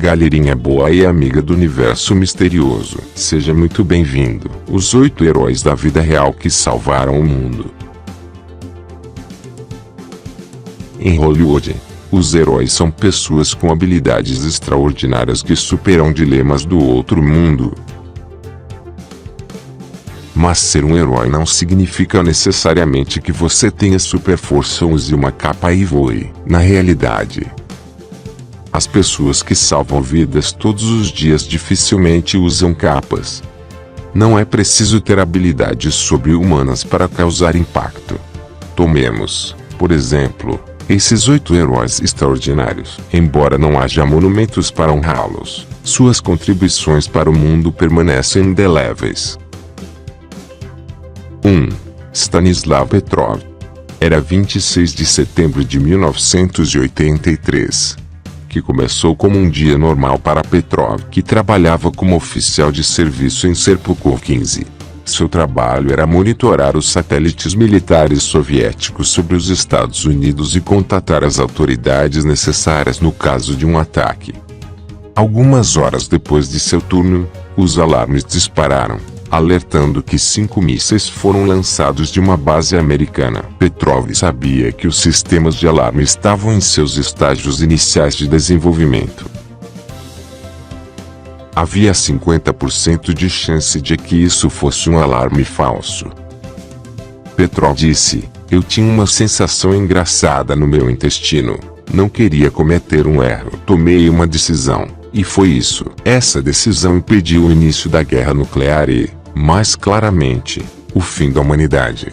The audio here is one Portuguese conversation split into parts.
galerinha boa e amiga do universo misterioso, seja muito bem-vindo. Os 8 heróis da vida real que salvaram o mundo. Em Hollywood, os heróis são pessoas com habilidades extraordinárias que superam dilemas do outro mundo. Mas ser um herói não significa necessariamente que você tenha super força ou use uma capa e voe. Na realidade, as pessoas que salvam vidas todos os dias dificilmente usam capas. Não é preciso ter habilidades sobre-humanas para causar impacto. Tomemos, por exemplo, esses 8 heróis extraordinários. Embora não haja monumentos para honrá-los, suas contribuições para o mundo permanecem indeléveis. 1. Stanislav Petrov. Era 26 de setembro de 1983. Que começou como um dia normal para Petrov, que trabalhava como oficial de serviço em Serpukhov 15. Seu trabalho era monitorar os satélites militares soviéticos sobre os Estados Unidos e contatar as autoridades necessárias no caso de um ataque. Algumas horas depois de seu turno, os alarmes dispararam, alertando que 5 mísseis foram lançados de uma base americana. Petrov sabia que os sistemas de alarme estavam em seus estágios iniciais de desenvolvimento. Havia 50% de chance de que isso fosse um alarme falso. Petrov disse: "Eu tinha uma sensação engraçada no meu intestino. Não queria cometer um erro. Tomei uma decisão, e foi isso. Essa decisão impediu o início da guerra nuclear e, mais claramente, o fim da humanidade."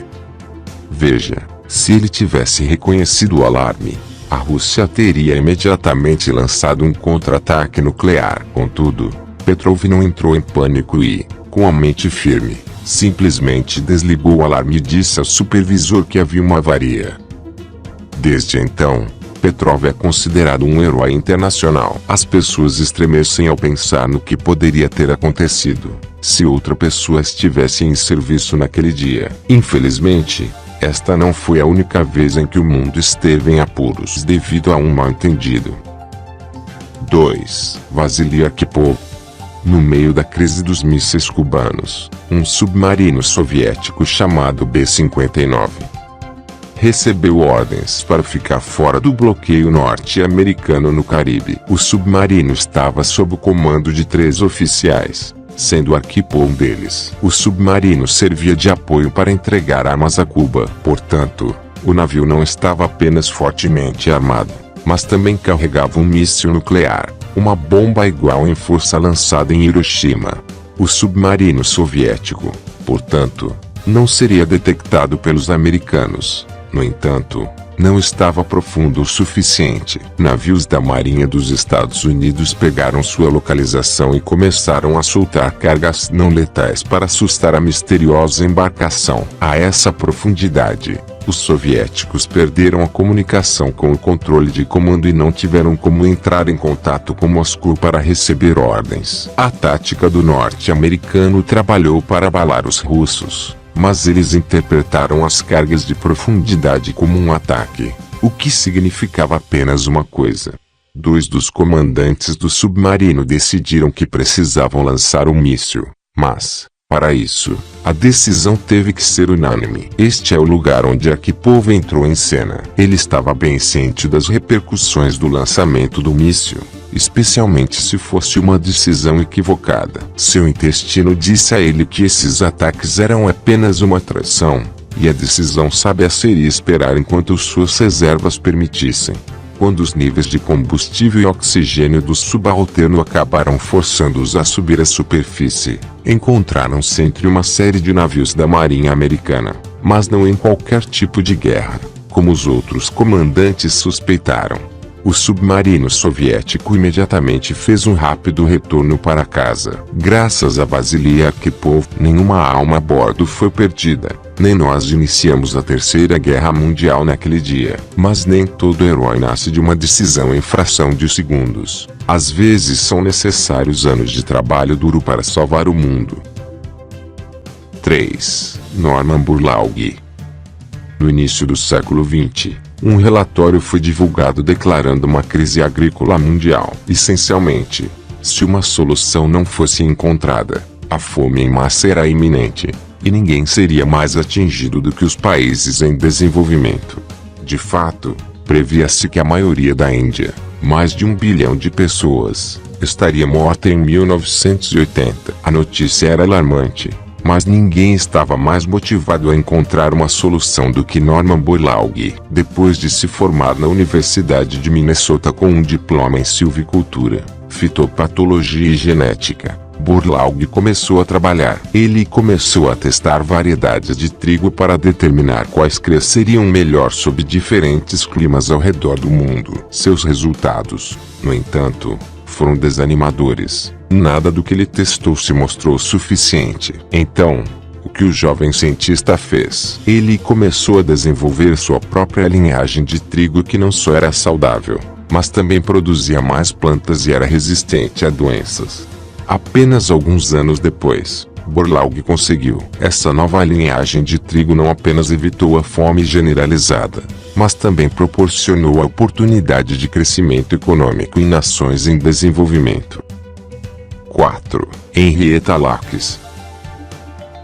Veja, se ele tivesse reconhecido o alarme, a Rússia teria imediatamente lançado um contra-ataque nuclear. Contudo, Petrov não entrou em pânico e, com a mente firme, simplesmente desligou o alarme e disse ao supervisor que havia uma avaria. Desde então, Petrov é considerado um herói internacional. As pessoas estremecem ao pensar no que poderia ter acontecido se outra pessoa estivesse em serviço naquele dia. Infelizmente, esta não foi a única vez em que o mundo esteve em apuros devido a um mal-entendido. 2. Vasily Arkhipov. No meio da crise dos mísseis cubanos, um submarino soviético chamado B-59 recebeu ordens para ficar fora do bloqueio norte-americano no Caribe. O submarino estava sob o comando de 3 oficiais, sendo Arkhipov um deles. O submarino servia de apoio para entregar armas a Cuba. Portanto, o navio não estava apenas fortemente armado, mas também carregava um míssil nuclear, uma bomba igual em força lançada em Hiroshima. O submarino soviético, portanto, não seria detectado pelos americanos. No entanto, não estava profundo o suficiente. Navios da Marinha dos Estados Unidos pegaram sua localização e começaram a soltar cargas não letais para assustar a misteriosa embarcação. A essa profundidade, os soviéticos perderam a comunicação com o controle de comando e não tiveram como entrar em contato com Moscou para receber ordens. A tática do norte-americano trabalhou para abalar os russos, mas eles interpretaram as cargas de profundidade como um ataque, o que significava apenas uma coisa. 2 dos comandantes do submarino decidiram que precisavam lançar um míssil, mas, para isso, a decisão teve que ser unânime. Este é o lugar onde Arkhipov entrou em cena. Ele estava bem ciente das repercussões do lançamento do míssil, especialmente se fosse uma decisão equivocada. Seu intestino disse a ele que esses ataques eram apenas uma traição, e a decisão sábia seria esperar enquanto suas reservas permitissem. Quando os níveis de combustível e oxigênio do subalterno acabaram forçando-os a subir à superfície, encontraram-se entre uma série de navios da Marinha Americana, mas não em qualquer tipo de guerra, como os outros comandantes suspeitaram. O submarino soviético imediatamente fez um rápido retorno para casa. Graças a Vasily Arkhipov, nenhuma alma a bordo foi perdida. Nem nós iniciamos a Terceira Guerra Mundial naquele dia. Mas nem todo herói nasce de uma decisão em fração de segundos. Às vezes são necessários anos de trabalho duro para salvar o mundo. 3. Norman Borlaug. No início do século XX, Um relatório foi divulgado declarando uma crise agrícola mundial. Essencialmente, se uma solução não fosse encontrada, a fome em massa era iminente, e ninguém seria mais atingido do que os países em desenvolvimento. De fato, previa-se que a maioria da Índia, mais de 1 bilhão de pessoas, estaria morta em 1980. A notícia era alarmante, mas ninguém estava mais motivado a encontrar uma solução do que Norman Borlaug. Depois de se formar na Universidade de Minnesota com um diploma em silvicultura, fitopatologia e genética, Borlaug começou a trabalhar. Ele começou a testar variedades de trigo para determinar quais cresceriam melhor sob diferentes climas ao redor do mundo. Seus resultados, no entanto, foram desanimadores. Nada do que ele testou se mostrou suficiente. Então, o que o jovem cientista fez? Ele começou a desenvolver sua própria linhagem de trigo que não só era saudável, mas também produzia mais plantas e era resistente a doenças. Apenas alguns anos depois, Borlaug conseguiu. Essa nova linhagem de trigo não apenas evitou a fome generalizada, mas também proporcionou a oportunidade de crescimento econômico em nações em desenvolvimento. 4. Henrietta Lacks.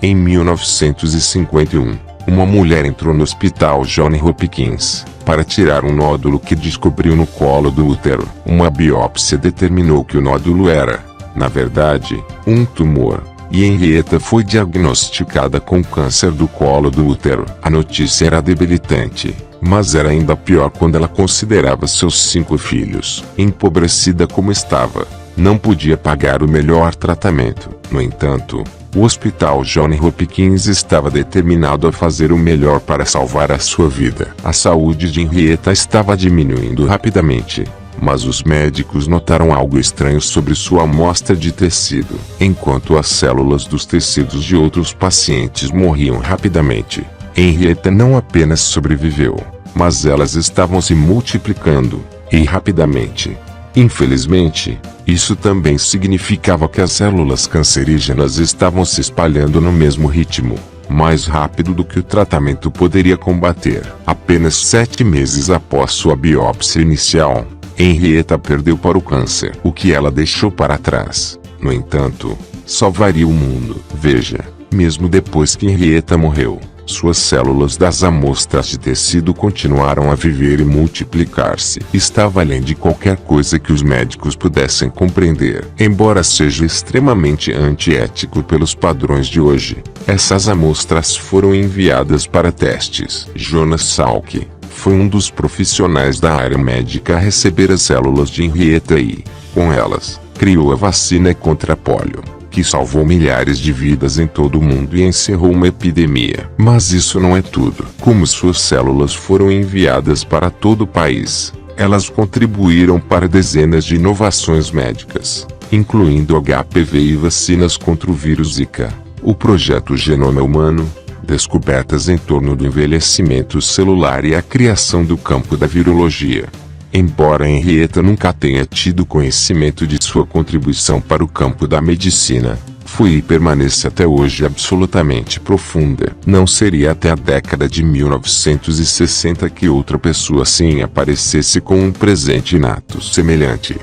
Em 1951, uma mulher entrou no hospital Johns Hopkins para tirar um nódulo que descobriu no colo do útero. Uma biópsia determinou que o nódulo era, na verdade, um tumor, e Henrietta foi diagnosticada com câncer do colo do útero. A notícia era debilitante, mas era ainda pior quando ela considerava seus 5 filhos. Empobrecida como estava, não podia pagar o melhor tratamento. No entanto, o hospital Johns Hopkins estava determinado a fazer o melhor para salvar a sua vida. A saúde de Henrietta estava diminuindo rapidamente, mas os médicos notaram algo estranho sobre sua amostra de tecido. Enquanto as células dos tecidos de outros pacientes morriam rapidamente, Henrietta não apenas sobreviveu, mas elas estavam se multiplicando, e rapidamente. Infelizmente, isso também significava que as células cancerígenas estavam se espalhando no mesmo ritmo, mais rápido do que o tratamento poderia combater. Apenas 7 meses após sua biópsia inicial, Henrietta perdeu para o câncer. O que ela deixou para trás, no entanto, salvaria o mundo. Veja, mesmo depois que Henrietta morreu, suas células das amostras de tecido continuaram a viver e multiplicar-se. Estava além de qualquer coisa que os médicos pudessem compreender. Embora seja extremamente antiético pelos padrões de hoje, essas amostras foram enviadas para testes. Jonas Salk foi um dos profissionais da área médica a receber as células de Henrietta e, com elas, criou a vacina contra a polio, que salvou milhares de vidas em todo o mundo e encerrou uma epidemia. Mas isso não é tudo. Como suas células foram enviadas para todo o país, elas contribuíram para dezenas de inovações médicas, incluindo HPV e vacinas contra o vírus Zika, o projeto Genoma Humano, descobertas em torno do envelhecimento celular e a criação do campo da virologia. Embora Henrietta nunca tenha tido conhecimento de sua contribuição para o campo da medicina, foi e permanece até hoje absolutamente profunda. Não seria até a década de 1960 que outra pessoa assim aparecesse com um presente inato semelhante.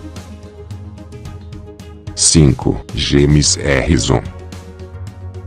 5. James Harrison.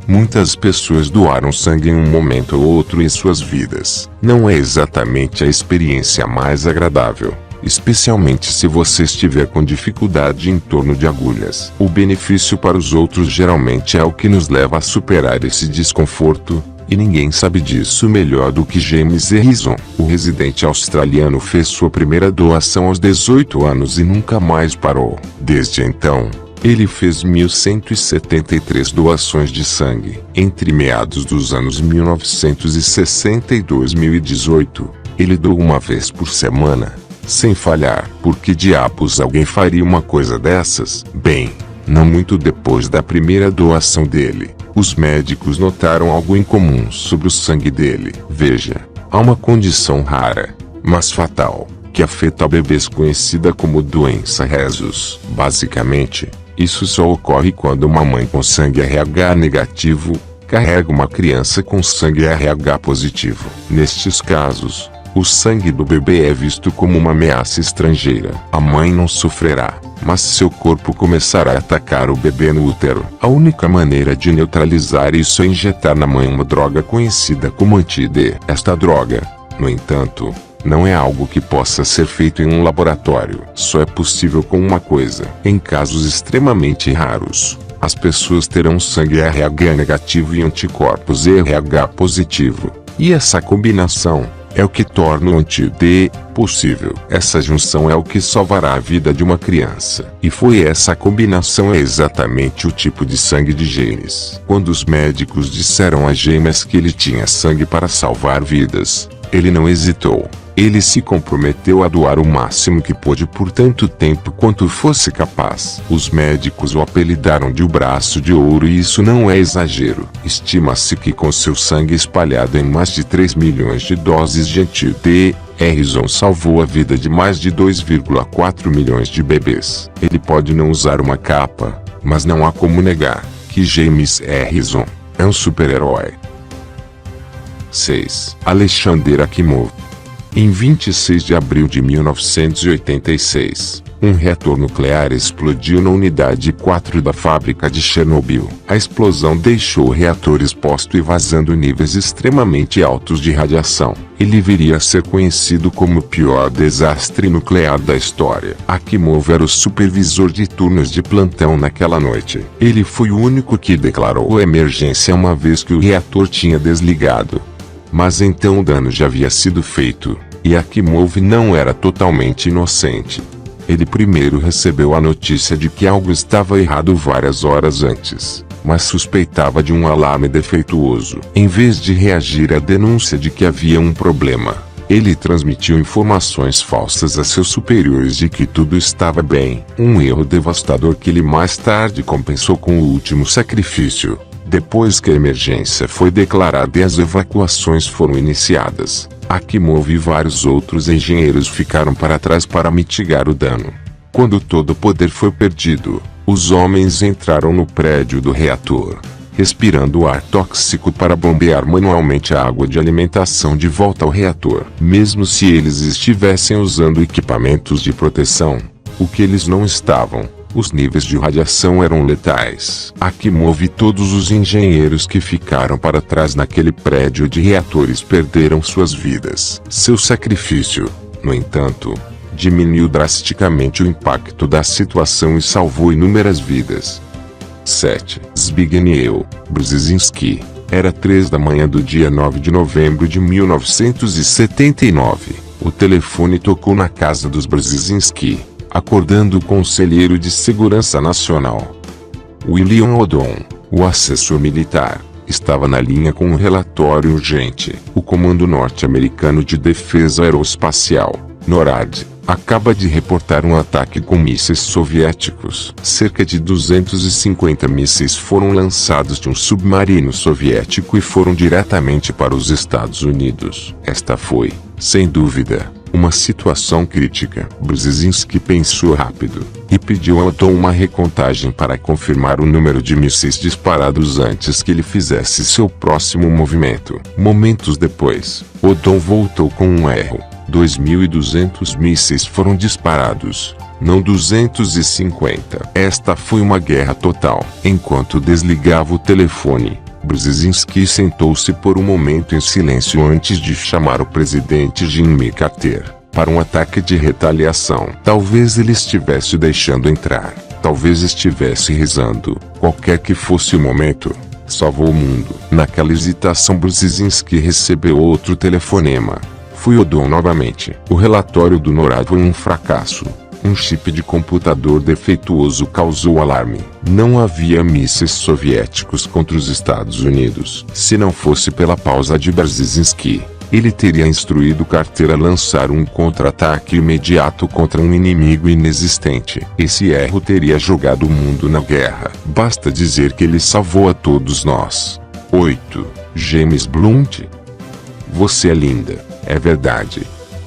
Muitas pessoas doaram sangue em um momento ou outro em suas vidas. Não é exatamente a experiência mais agradável, especialmente se você estiver com dificuldade em torno de agulhas. O benefício para os outros geralmente é o que nos leva a superar esse desconforto, e ninguém sabe disso melhor do que James Harrison. O residente australiano fez sua primeira doação aos 18 anos e nunca mais parou. Desde então, ele fez 1.173 doações de sangue. Entre meados dos anos 1960 e 2018, ele doou uma vez por semana, sem falhar. Por que diabos alguém faria uma coisa dessas? Bem, não muito depois da primeira doação dele, os médicos notaram algo incomum sobre o sangue dele. Veja, há uma condição rara, mas fatal, que afeta bebês conhecida como doença rhesus. Basicamente, isso só ocorre quando uma mãe com sangue RH negativo carrega uma criança com sangue RH positivo. Nestes casos, O sangue do bebê é visto como uma ameaça estrangeira. A mãe não sofrerá, mas seu corpo começará a atacar o bebê no útero. A única maneira de neutralizar isso é injetar na mãe uma droga conhecida como anti-D. Esta droga, no entanto, não é algo que possa ser feito em um laboratório. Só é possível com uma coisa. Em casos extremamente raros, as pessoas terão sangue RH negativo e anticorpos RH positivo. E essa combinação é o que torna o anti-D possível. Essa junção é o que salvará a vida de uma criança. E foi essa combinação exatamente o tipo de sangue de James. Quando os médicos disseram a James que ele tinha sangue para salvar vidas, ele não hesitou. Ele se comprometeu a doar o máximo que pôde por tanto tempo quanto fosse capaz. Os médicos o apelidaram de o braço de ouro e isso não é exagero. Estima-se que com seu sangue espalhado em mais de 3 milhões de doses de anti-D, Harrison salvou a vida de mais de 2,4 milhões de bebês. Ele pode não usar uma capa, mas não há como negar que James Harrison é um super-herói. 6. Alexander Akimov. Em 26 de abril de 1986, um reator nuclear explodiu na unidade 4 da fábrica de Chernobyl. A explosão deixou o reator exposto e vazando níveis extremamente altos de radiação. Ele viria a ser conhecido como o pior desastre nuclear da história. Akimov era o supervisor de turnos de plantão naquela noite. Ele foi o único que declarou a emergência uma vez que o reator tinha desligado. Mas então o dano já havia sido feito, e Akimov não era totalmente inocente. Ele primeiro recebeu a notícia de que algo estava errado várias horas antes, mas suspeitava de um alarme defeituoso. Em vez de reagir à denúncia de que havia um problema, ele transmitiu informações falsas a seus superiores de que tudo estava bem. Um erro devastador que ele mais tarde compensou com o último sacrifício. Depois que a emergência foi declarada e as evacuações foram iniciadas, Akimov e vários outros engenheiros ficaram para trás para mitigar o dano. Quando todo o poder foi perdido, os homens entraram no prédio do reator, respirando ar tóxico para bombear manualmente a água de alimentação de volta ao reator. Mesmo se eles estivessem usando equipamentos de proteção, o que eles não estavam, os níveis de radiação eram letais. Akimov e todos os engenheiros que ficaram para trás naquele prédio de reatores perderam suas vidas. Seu sacrifício, no entanto, diminuiu drasticamente o impacto da situação e salvou inúmeras vidas. 7. Zbigniew Brzezinski. Era 3 da manhã do dia 9 de novembro de 1979. O telefone tocou na casa dos Brzezinski, acordando o conselheiro de segurança nacional. William Odom, o assessor militar, estava na linha com um relatório urgente. O Comando Norte-Americano de Defesa Aeroespacial, NORAD, acaba de reportar um ataque com mísseis soviéticos. Cerca de 250 mísseis foram lançados de um submarino soviético e foram diretamente para os Estados Unidos. Esta foi, sem dúvida, uma situação crítica. Brzezinski pensou rápido e pediu a Odom uma recontagem para confirmar o número de mísseis disparados antes que ele fizesse seu próximo movimento. Momentos depois, Odom voltou com um erro. 2.200 mísseis foram disparados, não 250. Esta foi uma guerra total. Enquanto desligava o telefone, Brzezinski sentou-se por um momento em silêncio antes de chamar o presidente Jimmy Carter para um ataque de retaliação. Talvez ele estivesse deixando entrar, talvez estivesse rezando. Qualquer que fosse o momento, salvou o mundo. Naquela hesitação, Brzezinski recebeu outro telefonema. Foi Odom novamente. O relatório do NORAD foi um fracasso. Um chip de computador defeituoso causou alarme. Não havia mísseis soviéticos contra os Estados Unidos. Se não fosse pela pausa de Brzezinski, ele teria instruído Carter a lançar um contra-ataque imediato contra um inimigo inexistente. Esse erro teria jogado o mundo na guerra. Basta dizer que ele salvou a todos nós. 8. James Blunt. Você é linda, é verdade.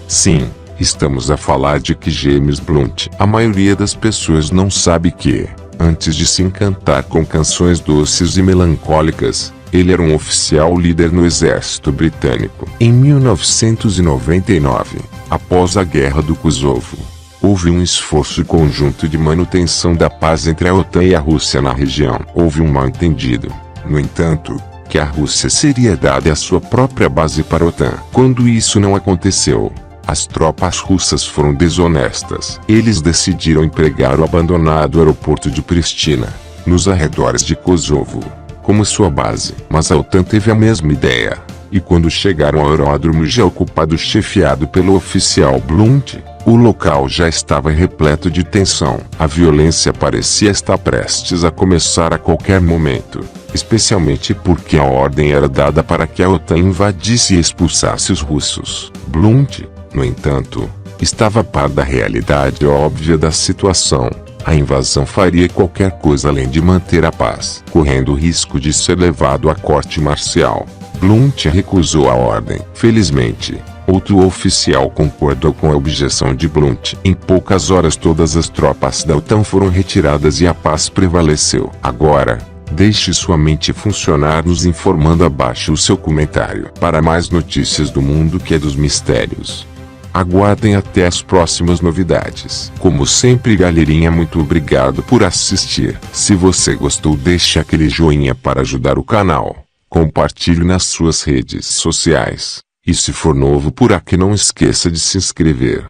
Sim. Estamos a falar de que James Blunt. A maioria das pessoas não sabe que, antes de se encantar com canções doces e melancólicas, Ele era um oficial líder no exército britânico. Em 1999, após a Guerra do Kosovo, houve um esforço conjunto de manutenção da paz entre a OTAN e a Rússia na região. Houve um mal-entendido, no entanto, que a Rússia seria dada a sua própria base para a OTAN. Quando isso não aconteceu, as tropas russas foram desonestas. Eles decidiram empregar o abandonado aeroporto de Pristina, nos arredores de Kosovo, como sua base. Mas a OTAN teve a mesma ideia, e quando chegaram ao aeródromo já ocupado chefiado pelo oficial Blunt, o local já estava repleto de tensão. A violência parecia estar prestes a começar a qualquer momento, especialmente porque a ordem era dada para que a OTAN invadisse e expulsasse os russos. Blunt, no entanto, estava a par da realidade óbvia da situação. A invasão faria qualquer coisa além de manter a paz, correndo o risco de ser levado à corte marcial. Blunt recusou a ordem. Felizmente, outro oficial concordou com a objeção de Blunt. Em poucas horas todas as tropas da OTAN foram retiradas e a paz prevaleceu. Agora, deixe sua mente funcionar nos informando abaixo o seu comentário. Para mais notícias do mundo que é dos mistérios, aguardem até as próximas novidades. Como sempre, galerinha, muito obrigado por assistir. Se você gostou, deixe aquele joinha para ajudar o canal. Compartilhe nas suas redes sociais. E se for novo por aqui, não esqueça de se inscrever.